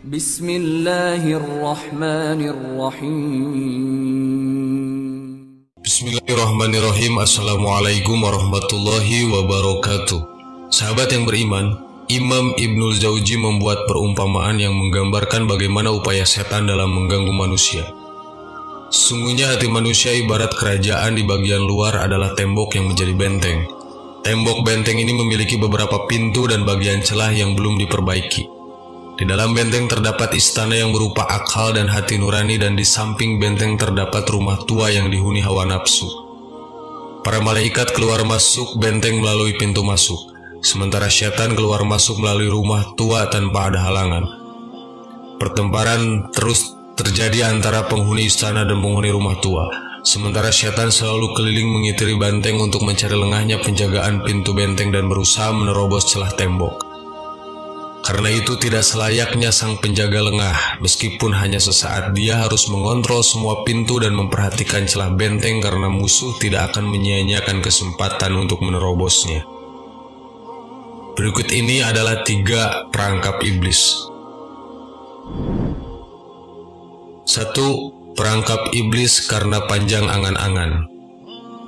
Bismillahirrahmanirrahim. Bismillahirrahmanirrahim. Assalamualaikum warahmatullahi wabarakatuh. Sahabat yang beriman, Imam Ibnul Jauzi membuat perumpamaan yang menggambarkan bagaimana upaya setan dalam mengganggu manusia. Sesungguhnya hati manusia ibarat kerajaan, di bagian luar adalah tembok yang menjadi benteng. Tembok benteng ini memiliki beberapa pintu dan bagian celah yang belum diperbaiki. Di dalam benteng terdapat istana yang berupa akal dan hati nurani, dan di samping benteng terdapat rumah tua yang dihuni hawa nafsu. Para malaikat keluar masuk benteng melalui pintu masuk, sementara syaitan keluar masuk melalui rumah tua tanpa ada halangan. Pertempuran terus terjadi antara penghuni istana dan penghuni rumah tua, sementara syaitan selalu keliling mengitari benteng untuk mencari lengahnya penjagaan pintu benteng dan berusaha menerobos celah tembok. Karena itu tidak selayaknya sang penjaga lengah, meskipun hanya sesaat, dia harus mengontrol semua pintu dan memperhatikan celah benteng, karena musuh tidak akan menyia-nyiakan kesempatan untuk menerobosnya. Berikut ini adalah 3 perangkap iblis. 1. Perangkap iblis karena panjang angan-angan.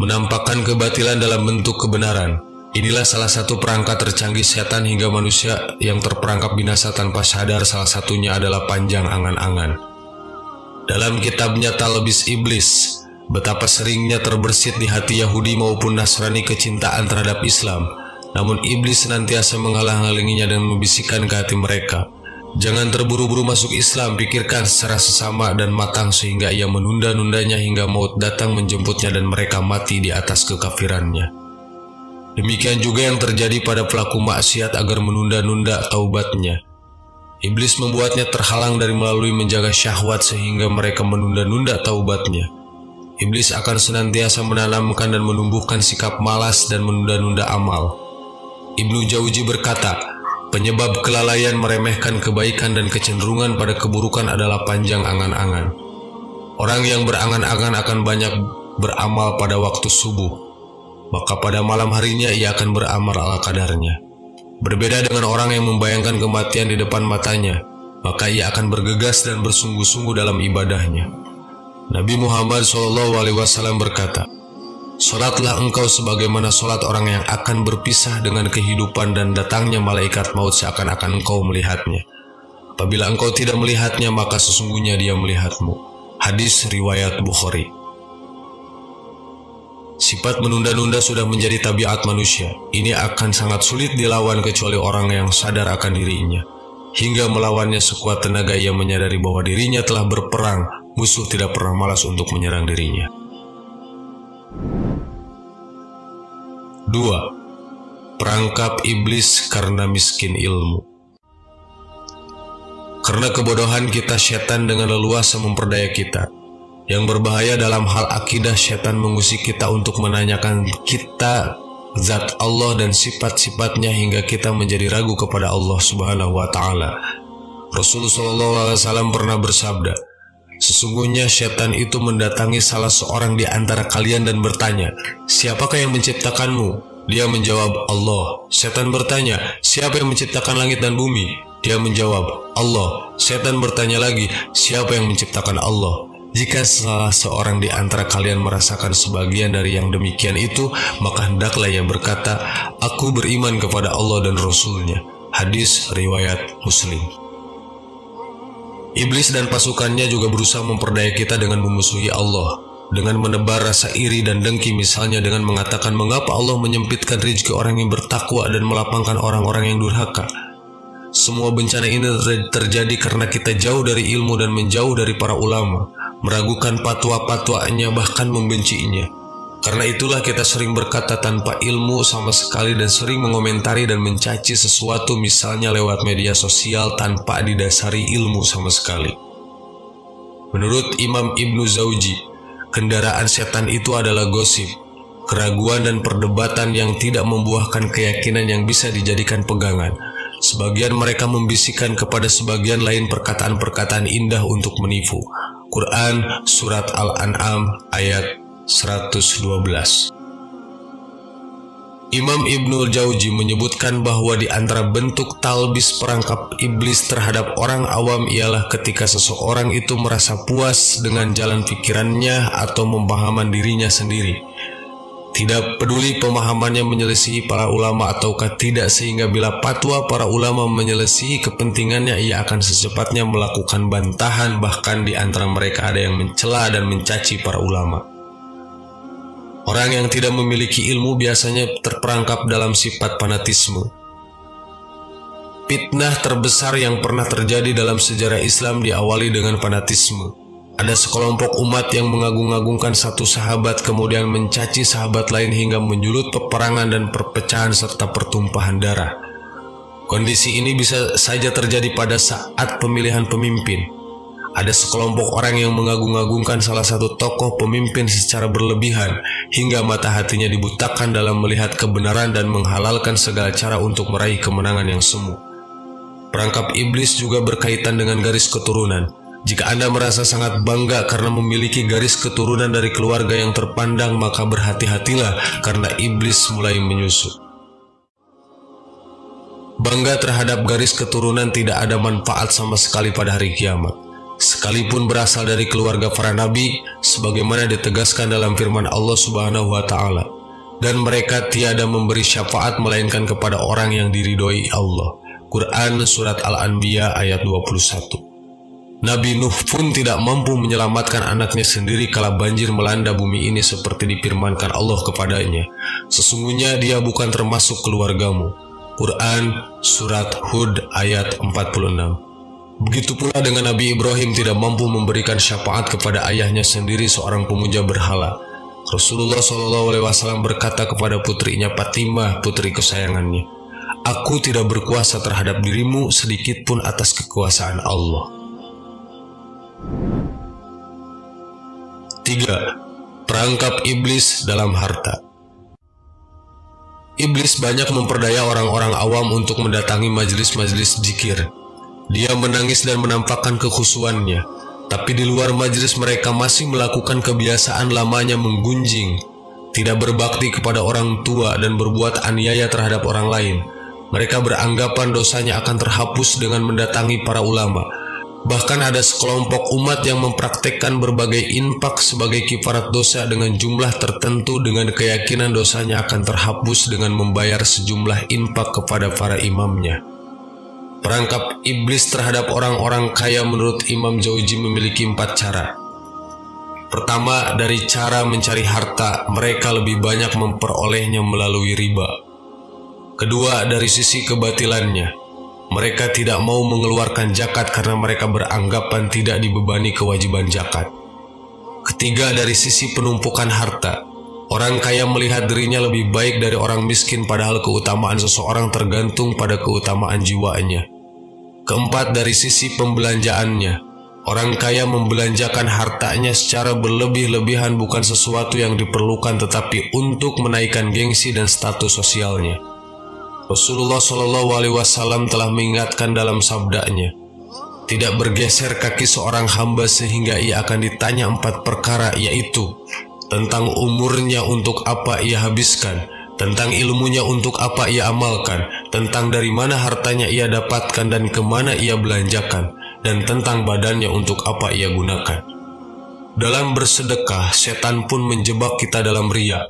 Menampakkan kebatilan dalam bentuk kebenaran. Inilah salah satu perangkat tercanggih setan hingga manusia yang terperangkap binasa tanpa sadar. Salah satunya adalah panjang angan-angan. Dalam kitabnya Talbis Iblis, betapa seringnya terbersit di hati Yahudi maupun Nasrani kecintaan terhadap Islam. Namun iblis senantiasa menghalang-halanginya dan membisikkan ke hati mereka, jangan terburu-buru masuk Islam, pikirkan secara sesama dan matang, sehingga ia menunda-nundanya hingga maut datang menjemputnya dan mereka mati di atas kekafirannya. Demikian juga yang terjadi pada pelaku maksiat agar menunda-nunda taubatnya. Iblis membuatnya terhalang dari melalui menjaga syahwat sehingga mereka menunda-nunda taubatnya. Iblis akan senantiasa menanamkan dan menumbuhkan sikap malas dan menunda-nunda amal. Ibnu Jauzi berkata, penyebab kelalaian meremehkan kebaikan dan kecenderungan pada keburukan adalah panjang angan-angan. Orang yang berangan-angan akan banyak beramal pada waktu subuh, maka pada malam harinya ia akan beramal ala kadarnya. Berbeda dengan orang yang membayangkan kematian di depan matanya, maka ia akan bergegas dan bersungguh-sungguh dalam ibadahnya. Nabi Muhammad SAW berkata, "Salatlah engkau sebagaimana salat orang yang akan berpisah dengan kehidupan dan datangnya malaikat maut seakan-akan engkau melihatnya. Apabila engkau tidak melihatnya, maka sesungguhnya dia melihatmu." Hadis riwayat Bukhari. Sifat menunda-nunda sudah menjadi tabiat manusia. Ini akan sangat sulit dilawan kecuali orang yang sadar akan dirinya. Hingga melawannya sekuat tenaga ia menyadari bahwa dirinya telah berperang. Musuh tidak pernah malas untuk menyerang dirinya. 2. Perangkap iblis karena miskin ilmu. Karena kebodohan kita, setan dengan leluasa memperdaya kita. Yang berbahaya dalam hal akidah, setan mengusik kita untuk menanyakan kita zat Allah dan sifat-sifatnya hingga kita menjadi ragu kepada Allah Subhanahu wa Ta'ala. Rasulullah SAW pernah bersabda, sesungguhnya setan itu mendatangi salah seorang di antara kalian dan bertanya, siapakah yang menciptakanmu? Dia menjawab, Allah. Setan bertanya, siapa yang menciptakan langit dan bumi? Dia menjawab, Allah. Setan bertanya lagi, siapa yang menciptakan Allah? Jika salah seorang di antara kalian merasakan sebagian dari yang demikian itu, maka hendaklah ia berkata, aku beriman kepada Allah dan Rasulnya. Hadis riwayat Muslim. Iblis dan pasukannya juga berusaha memperdaya kita dengan memusuhi Allah, dengan menebar rasa iri dan dengki, misalnya dengan mengatakan mengapa Allah menyempitkan rezeki orang yang bertakwa dan melapangkan orang-orang yang durhaka. Semua bencana ini terjadi karena kita jauh dari ilmu dan menjauh dari para ulama, meragukan fatwa-fatwanya, bahkan membencinya. Karena itulah kita sering berkata tanpa ilmu sama sekali dan sering mengomentari dan mencaci sesuatu, misalnya lewat media sosial, tanpa didasari ilmu sama sekali. Menurut Imam Ibnu Jauzi, kendaraan setan itu adalah gosip, keraguan dan perdebatan yang tidak membuahkan keyakinan yang bisa dijadikan pegangan. Sebagian mereka membisikkan kepada sebagian lain perkataan-perkataan indah untuk menipu. Quran Surat Al-An'am ayat 112. Imam Ibnul Jauzi menyebutkan bahwa di antara bentuk talbis perangkap iblis terhadap orang awam ialah ketika seseorang itu merasa puas dengan jalan pikirannya atau pemahaman dirinya sendiri. Tidak peduli pemahamannya menyelisihi para ulama ataukah tidak, sehingga bila fatwa para ulama menyelisihi kepentingannya, ia akan secepatnya melakukan bantahan, bahkan di antara mereka ada yang mencela dan mencaci para ulama. Orang yang tidak memiliki ilmu biasanya terperangkap dalam sifat fanatisme. Fitnah terbesar yang pernah terjadi dalam sejarah Islam diawali dengan fanatisme. Ada sekelompok umat yang mengagung-agungkan satu sahabat kemudian mencaci sahabat lain hingga menyulut peperangan dan perpecahan serta pertumpahan darah. Kondisi ini bisa saja terjadi pada saat pemilihan pemimpin. Ada sekelompok orang yang mengagung-agungkan salah satu tokoh pemimpin secara berlebihan hingga mata hatinya dibutakan dalam melihat kebenaran dan menghalalkan segala cara untuk meraih kemenangan yang semu. Perangkap iblis juga berkaitan dengan garis keturunan. Jika Anda merasa sangat bangga karena memiliki garis keturunan dari keluarga yang terpandang, maka berhati-hatilah karena iblis mulai menyusup. Bangga terhadap garis keturunan tidak ada manfaat sama sekali pada hari kiamat. Sekalipun berasal dari keluarga para nabi, sebagaimana ditegaskan dalam firman Allah Subhanahu wa Ta'ala, dan mereka tiada memberi syafaat melainkan kepada orang yang diridhoi Allah. Quran Surat Al-Anbiya ayat 21. Nabi Nuh pun tidak mampu menyelamatkan anaknya sendiri kala banjir melanda bumi ini, seperti difirmankan Allah kepadanya, sesungguhnya dia bukan termasuk keluargamu. Quran Surat Hud ayat 46. Begitu pula dengan Nabi Ibrahim tidak mampu memberikan syafaat kepada ayahnya sendiri, seorang pemuja berhala. Rasulullah SAW berkata kepada putrinya Fatimah, putri kesayangannya, "Aku tidak berkuasa terhadap dirimu sedikit pun atas kekuasaan Allah." 3. Perangkap iblis dalam harta. Iblis banyak memperdaya orang-orang awam untuk mendatangi majelis-majelis zikir. Dia menangis dan menampakkan kekhusyuannya, tapi di luar majelis mereka masih melakukan kebiasaan lamanya menggunjing, tidak berbakti kepada orang tua dan berbuat aniaya terhadap orang lain. Mereka beranggapan dosanya akan terhapus dengan mendatangi para ulama. Bahkan ada sekelompok umat yang mempraktekkan berbagai infak sebagai kifarat dosa dengan jumlah tertentu dengan keyakinan dosanya akan terhapus dengan membayar sejumlah infak kepada para imamnya. Perangkap iblis terhadap orang-orang kaya menurut Imam Jauzi memiliki 4 cara. Pertama, dari cara mencari harta, mereka lebih banyak memperolehnya melalui riba. Kedua, dari sisi kebatilannya, mereka tidak mau mengeluarkan zakat karena mereka beranggapan tidak dibebani kewajiban zakat. Ketiga, dari sisi penumpukan harta, orang kaya melihat dirinya lebih baik dari orang miskin, padahal keutamaan seseorang tergantung pada keutamaan jiwanya. Keempat, dari sisi pembelanjaannya, orang kaya membelanjakan hartanya secara berlebih-lebihan bukan sesuatu yang diperlukan tetapi untuk menaikkan gengsi dan status sosialnya. Rasulullah SAW telah mengingatkan dalam sabdanya, tidak bergeser kaki seorang hamba sehingga ia akan ditanya 4 perkara, yaitu tentang umurnya untuk apa ia habiskan, tentang ilmunya untuk apa ia amalkan, tentang dari mana hartanya ia dapatkan dan kemana ia belanjakan, dan tentang badannya untuk apa ia gunakan. Dalam bersedekah, setan pun menjebak kita dalam riya.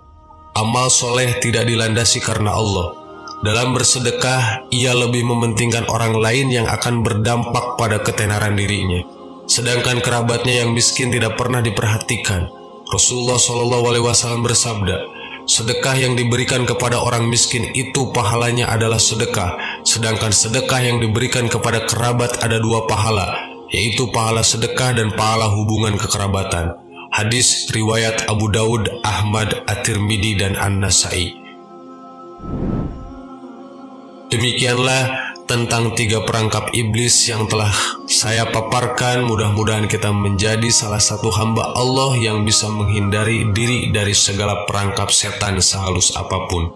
Amal soleh tidak dilandasi karena Allah. Dalam bersedekah, ia lebih mementingkan orang lain yang akan berdampak pada ketenaran dirinya. Sedangkan kerabatnya yang miskin tidak pernah diperhatikan. Rasulullah SAW bersabda, sedekah yang diberikan kepada orang miskin itu pahalanya adalah sedekah, sedangkan sedekah yang diberikan kepada kerabat ada 2 pahala, yaitu pahala sedekah dan pahala hubungan kekerabatan. Hadis riwayat Abu Daud, Ahmad, At-Tirmidzi, dan An-Nasai. Demikianlah tentang 3 perangkap iblis yang telah saya paparkan. Mudah-mudahan kita menjadi salah satu hamba Allah yang bisa menghindari diri dari segala perangkap setan sehalus apapun.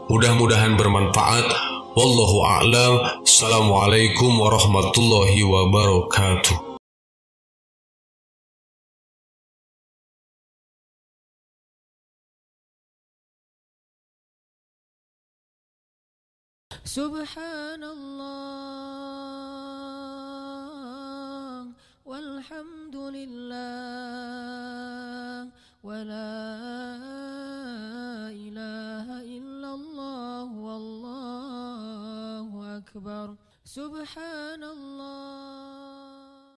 Mudah-mudahan bermanfaat. Wallahu a'lam. Assalamualaikum warahmatullahi wabarakatuh. Subhanallah walhamdulillah wa la ilaha illallah wallahu akbar. Subhanallah